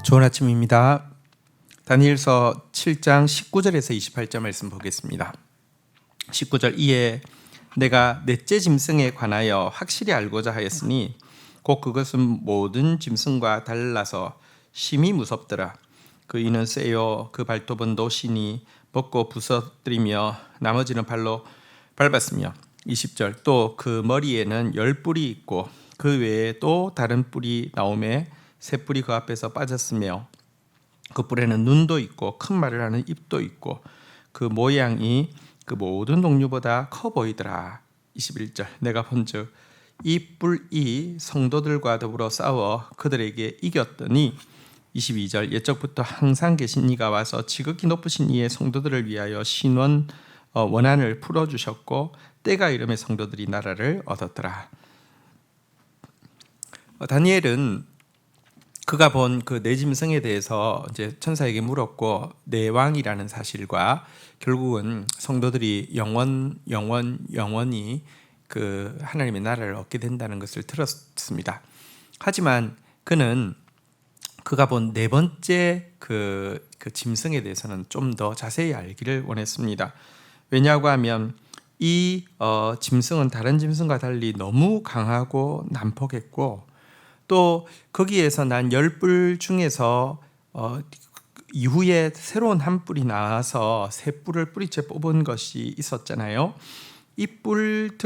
좋은 아침입니다. 다니엘서 7장 19절에서 28절 말씀 보겠습니다. 19절 이에 내가 넷째 짐승에 관하여 확실히 알고자 하였으니 곧 그것은 모든 짐승과 달라서 심히 무섭더라. 그 이는 세요 그 발톱은 노시니 벗고 부서뜨리며 나머지는 발로 밟았으며 20절 또 그 머리에는 10뿔이 있고 그 외에 또 다른 뿔이 나오매 새 뿔이 그 앞에서 빠졌으며 그 뿔에는 눈도 있고 큰 말을 하는 입도 있고 그 모양이 그 모든 동류보다 커 보이더라. 21절 내가 본즉 이 뿔이 성도들과 더불어 싸워 그들에게 이겼더니 22절 옛적부터 항상 계신 이가 와서 지극히 높으신 이의 성도들을 위하여 신원 원한을 풀어주셨고 때가 이름의 성도들이 나라를 얻었더라. 다니엘은 그가 본 그 네 짐승에 대해서 이제 천사에게 물었고 네 왕이라는 사실과 결국은 성도들이 영원히 그 하나님의 나라를 얻게 된다는 것을 들었습니다. 하지만 그가 본 네 번째 그 짐승에 대해서는 좀 더 자세히 알기를 원했습니다. 왜냐고 하면 이 짐승은 다른 짐승과 달리 너무 강하고 난폭했고 또 거기에서 난 10뿔 중에서 이후에 새로운 한 뿔이 나와서 새 뿔을 뿌리째 뽑은 것이 있었잖아요. 이 뿔은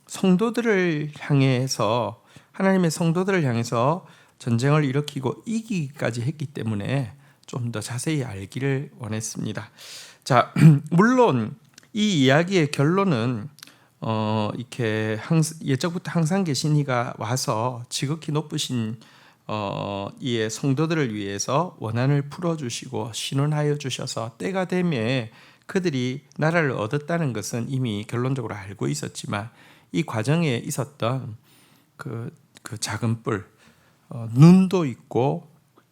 성도들을 향해서 하나님의 성도들을 향해서 전쟁을 일으키고 이기기까지 했기 때문에 좀 더 자세히 알기를 원했습니다. 자, 물론 이 이야기의 결론은 이렇게 예적부터 항상 계신 이가 와서 지극히 높으신 이의 성도들을 위해서 원한을 풀어주시고 신원하여 주셔서 때가 되매 그들이 나라를 얻었다는 것은 이미 결론적으로 알고 있었지만 이 과정에 있었던 그 작은 뿔, 눈도 있고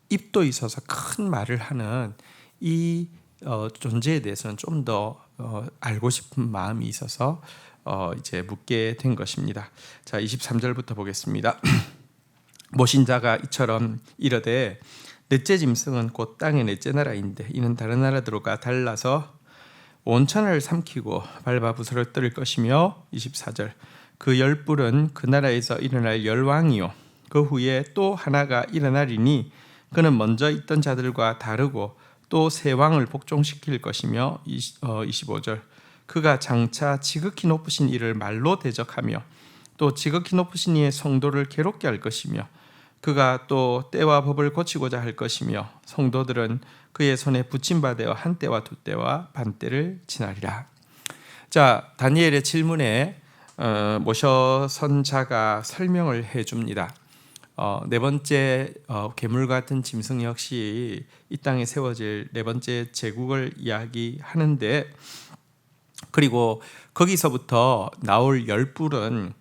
입도 있어서 큰 말을 하는 이 존재에 대해서는 좀 더 알고 싶은 마음이 있어서 이제 묻게 된 것입니다. 자, 23절부터 보겠습니다. 모신 자가 이처럼 이르되 넷째 짐승은 곧 땅의 넷째 나라인데 이는 다른 나라들과 달라서 온 천하를 삼키고 밟아 부스러뜨릴 것이며 24절 그 10뿔은 그 나라에서 일어날 열왕이요 그 후에 또 하나가 일어나리니 그는 먼저 있던 자들과 다르고 또 새 왕을 복종시킬 것이며 25절 그가 장차 지극히 높으신 이를 말로 대적하며 또 지극히 높으신 이의 성도를 괴롭게 할 것이며 그가 또 때와 법을 고치고자 할 것이며 성도들은 그의 손에 붙임받아 한 때와 두 때와 반 때를 지나리라. 자, 다니엘의 질문에 모셔선 자가 설명을 해줍니다. 네 번째 괴물 같은 짐승 역시 이 땅에 세워질 네 번째 제국을 이야기하는데 그리고 거기서부터 나올 10뿔은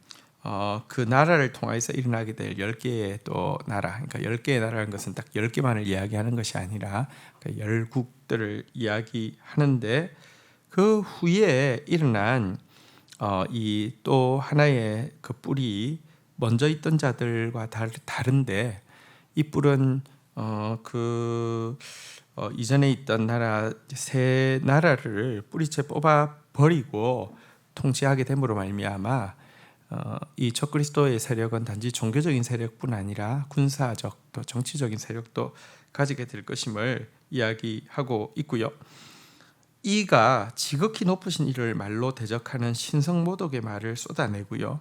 그 나라를 통해서 일어나게 될 10개의 또 나라, 그러니까 10개의 나라라는 것은 딱 10개만을 이야기하는 것이 아니라 그러니까 열국들을 이야기하는데 그 후에 일어난 이 또 하나의 그 뿔이 먼저 있던 자들과 다른데 이 뿔은 이전에 있던 나라 세 나라를 뿌리채 뽑아 버리고 통치하게 됨으로 말미암아 이 적그리스도의 세력은 단지 종교적인 세력뿐 아니라 군사적 또 정치적인 세력도 가지게 될 것임을 이야기하고 있고요. 이가 지극히 높으신 이를 말로 대적하는 신성모독의 말을 쏟아내고요.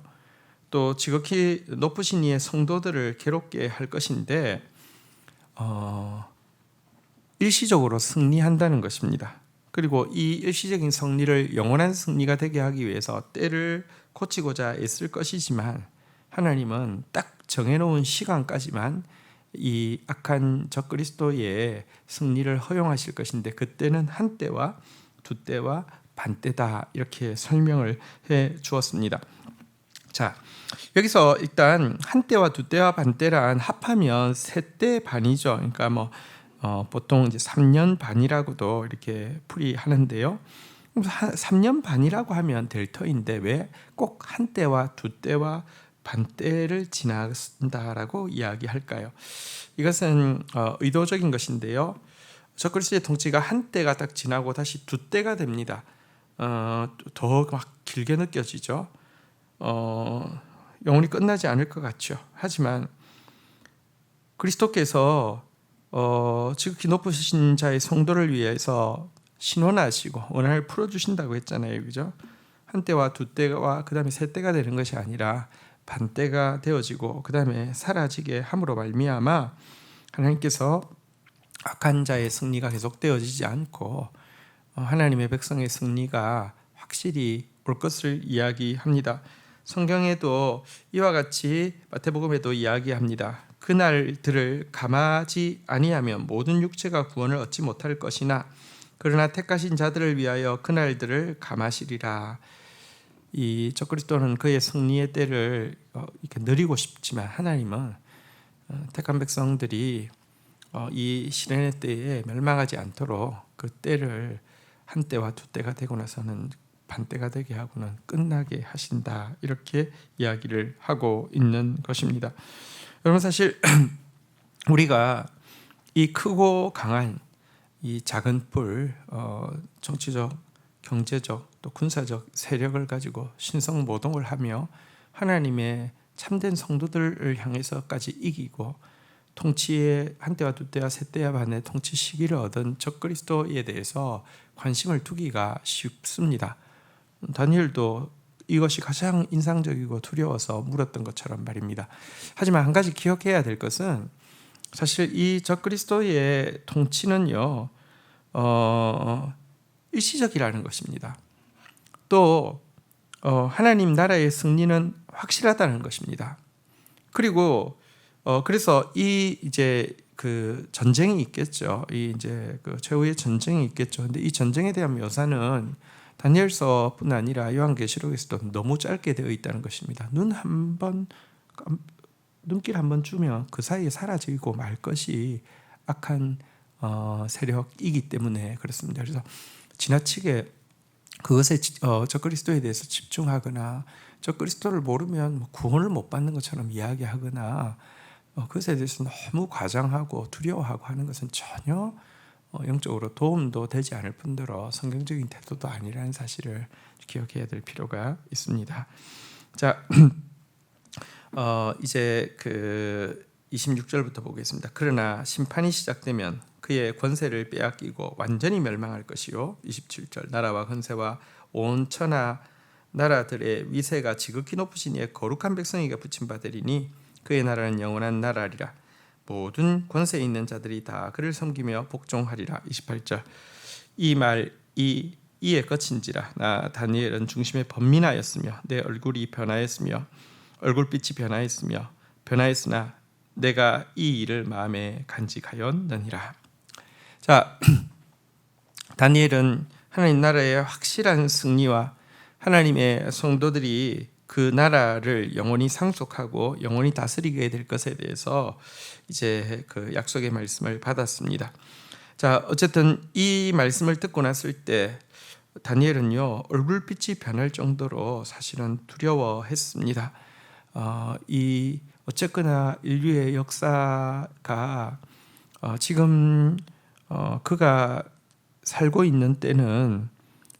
또 지극히 높으신 이의 성도들을 괴롭게 할 것인데 일시적으로 승리한다는 것입니다. 그리고 이 일시적인 승리를 영원한 승리가 되게 하기 위해서 때를 고치고자 애쓸 것이지만 하나님은 딱 정해놓은 시간까지만 이 악한 적그리스도의 승리를 허용하실 것인데 그때는 한 때와 두 때와 반 때다 이렇게 설명을 해 주었습니다. 자, 여기서 일단 한 때와 두 때와 반 때란 합하면 세 때 반이죠. 그러니까 보통 이제 3년 반이라고도 이렇게 풀이하는데요. 3년 반이라고 하면 될 터인데 왜 꼭 한 때와 두 때와 반때를 지나간다라고 이야기할까요? 이것은 의도적인 것인데요. 적그리스도의 통치가 한때가 딱 지나고 다시 두 때가 됩니다. 더 막 길게 느껴지죠. 영원히 끝나지 않을 것 같죠. 하지만 그리스도께서 지극히 높으신 자의 성도를 위해서 신원하시고 원한을 풀어주신다고 했잖아요. 그죠? 한때와 두 때와 그 다음에 세 때가 되는 것이 아니라 반때가 되어지고 그 다음에 사라지게 함으로 말미암아 하나님께서 악한 자의 승리가 계속되어지지 않고 하나님의 백성의 승리가 확실히 올 것을 이야기합니다. 성경에도 이와 같이 마태복음에도 이야기합니다. 그날들을 감하지 아니하면 모든 육체가 구원을 얻지 못할 것이나 그러나 택하신 자들을 위하여 그날들을 감하시리라. 이 적그리스도는 그의 승리의 때를 이렇게 누리고 싶지만 하나님은 택한 백성들이 이 시련의 때에 멸망하지 않도록 그 때를 한 때와 두 때가 되고 나서는 반때가 되게 하고는 끝나게 하신다. 이렇게 이야기를 하고 있는 것입니다. 여러분 사실 우리가 이 크고 강한 이 작은 뿔 정치적, 경제적 또 군사적 세력을 가지고 신성모독을 하며 하나님의 참된 성도들을 향해서까지 이기고 통치의 한때와 두때와 세때와 반의 통치 시기를 얻은 적그리스도에 대해서 관심을 두기가 쉽습니다. 다니엘도 이것이 가장 인상적이고 두려워서 물었던 것처럼 말입니다. 하지만 한 가지 기억해야 될 것은 사실 이 적그리스도의 통치는요 일시적이라는 것입니다. 또 하나님 나라의 승리는 확실하다는 것입니다. 그리고 그래서 이 이제 그 전쟁이 있겠죠. 이 이제 그 최후의 전쟁이 있겠죠. 근데 이 전쟁에 대한 묘사는 다니엘서뿐 아니라 요한계시록에서도 너무 짧게 되어 있다는 것입니다. 눈길 한번 주면 그 사이에 사라지고 말 것이 악한 세력이기 때문에 그렇습니다. 그래서 지나치게 그것에 적그리스도에 대해서 집중하거나 적그리스도를 모르면 구원을 못 받는 것처럼 이야기하거나 그것에 대해서 너무 과장하고 두려워하고 하는 것은 전혀 영적으로 도움도 되지 않을 뿐더러 성경적인 태도도 아니라는 사실을 기억해야 될 필요가 있습니다. 자, 이제 그 26절부터 보겠습니다. 그러나 심판이 시작되면 그의 권세를 빼앗기고 완전히 멸망할 것이요. 27절 나라와 권세와 온 천하 나라들의 위세가 지극히 높으신 이의 거룩한 백성에게 붙임받으리니 그의 나라는 영원한 나라리라. 모든 권세에 있는 자들이 다 그를 섬기며 복종하리라. 28절 이의 끝인지라. 나 다니엘은 중심에 번민하였으며 내 얼굴이 변하였으며 얼굴빛이 변하였으나 내가 이 일을 마음에 간직하였느니라. 자, 다니엘은 하나님 나라의 확실한 승리와 하나님의 성도들이 그 나라를 영원히 상속하고 영원히 다스리게 될 것에 대해서 이제 그 약속의 말씀을 받았습니다. 자, 어쨌든 이 말씀을 듣고 났을 때 다니엘은요 얼굴빛이 변할 정도로 사실은 두려워했습니다. 이 어쨌거나 인류의 역사가 지금 그가 살고 있는 때는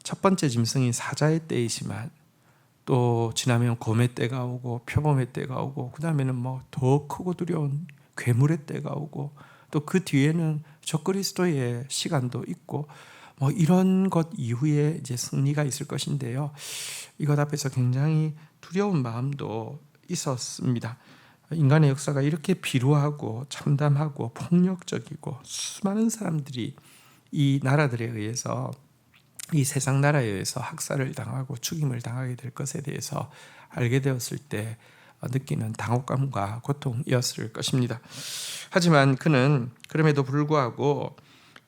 첫 번째 짐승인 사자의 때이지만 또 지나면 곰의 때가 오고 표범의 때가 오고 그 다음에는 뭐 더 크고 두려운 괴물의 때가 오고 또 그 뒤에는 적그리스도의 시간도 있고 뭐 이런 것 이후에 이제 승리가 있을 것인데요. 이것 앞에서 굉장히 두려운 마음도 있었습니다. 인간의 역사가 이렇게 비루하고 참담하고 폭력적이고 수많은 사람들이 이 나라들에 의해서 이 세상 나라에 의해서 학살을 당하고 죽임을 당하게 될 것에 대해서 알게 되었을 때 느끼는 당혹감과 고통이었을 것입니다. 하지만 그는 그럼에도 불구하고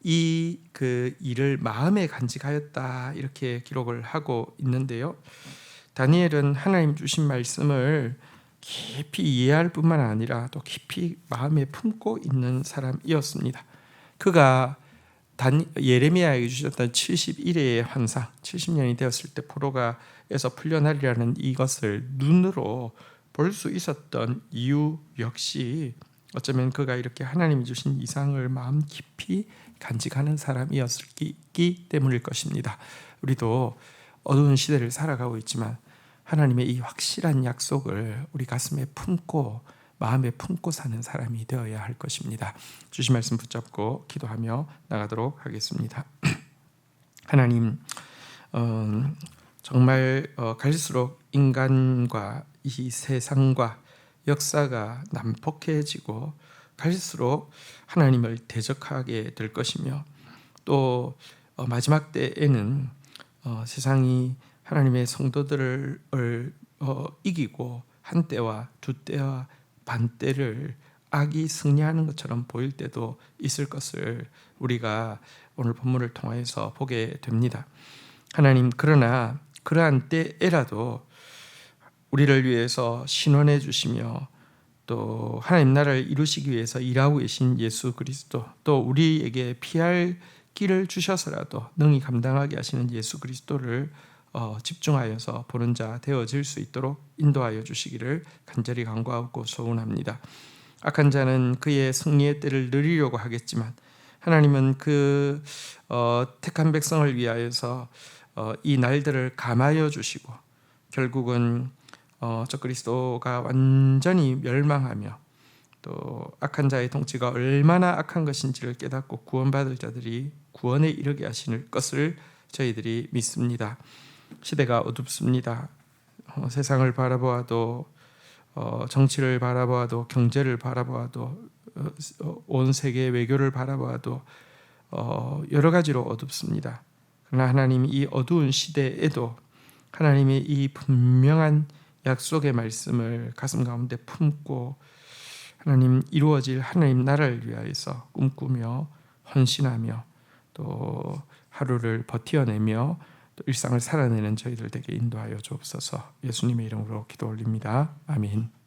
이 그 일을 마음에 간직하였다 이렇게 기록을 하고 있는데요. 다니엘은 하나님 주신 말씀을 깊이 이해할 뿐만 아니라 또 깊이 마음에 품고 있는 사람이었습니다. 그가 예레미야에게 주셨던 71회의 환상, 70년이 되었을 때 포로가에서 풀려나리라는 이것을 눈으로 볼 수 있었던 이유 역시 어쩌면 그가 이렇게 하나님이 주신 이상을 마음 깊이 간직하는 사람이었기 때문일 것입니다. 우리도 어두운 시대를 살아가고 있지만 하나님의 이 확실한 약속을 우리 가슴에 품고 마음에 품고 사는 사람이 되어야 할 것입니다. 주신 말씀 붙잡고 기도하며 나가도록 하겠습니다. 하나님, 정말 갈수록 인간과 이 세상과 역사가 난폭해지고 갈수록 하나님을 대적하게 될 것이며 또 마지막 때에는 세상이 하나님의 성도들을 이기고 한 때와 두 때와 반 때를 악이 승리하는 것처럼 보일 때도 있을 것을 우리가 오늘 본문을 통해서 보게 됩니다. 하나님, 그러나 그러한 때에라도 우리를 위해서 신원해 주시며 또 하나님 나라를 이루시기 위해서 일하고 계신 예수 그리스도, 또 우리에게 피할 길을 주셔서라도 능히 감당하게 하시는 예수 그리스도를 집중하여서 보는 자 되어질 수 있도록 인도하여 주시기를 간절히 간구하고 소원합니다. 악한 자는 그의 승리의 때를 누리려고 하겠지만 하나님은 그 택한 백성을 위하여서 이 날들을 감하여 주시고 결국은 적그리스도가 완전히 멸망하며 또 악한 자의 통치가 얼마나 악한 것인지를 깨닫고 구원받을 자들이 구원에 이르게 하시는 것을 저희들이 믿습니다. 시대가 어둡습니다. 세상을 바라보아도 정치를 바라보아도 경제를 바라보아도 온 세계 외교를 바라보아도 여러 가지로 어둡습니다. 그러나 하나님, 이 어두운 시대에도 하나님의 이 분명한 약속의 말씀을 가슴 가운데 품고 하나님 이루어질 하나님 나라를 위하여서 꿈꾸며 헌신하며 또 하루를 버티어내며 또 일상을 살아내는 저희들 되게 인도하여 주옵소서. 예수님의 이름으로 기도 올립니다. 아멘.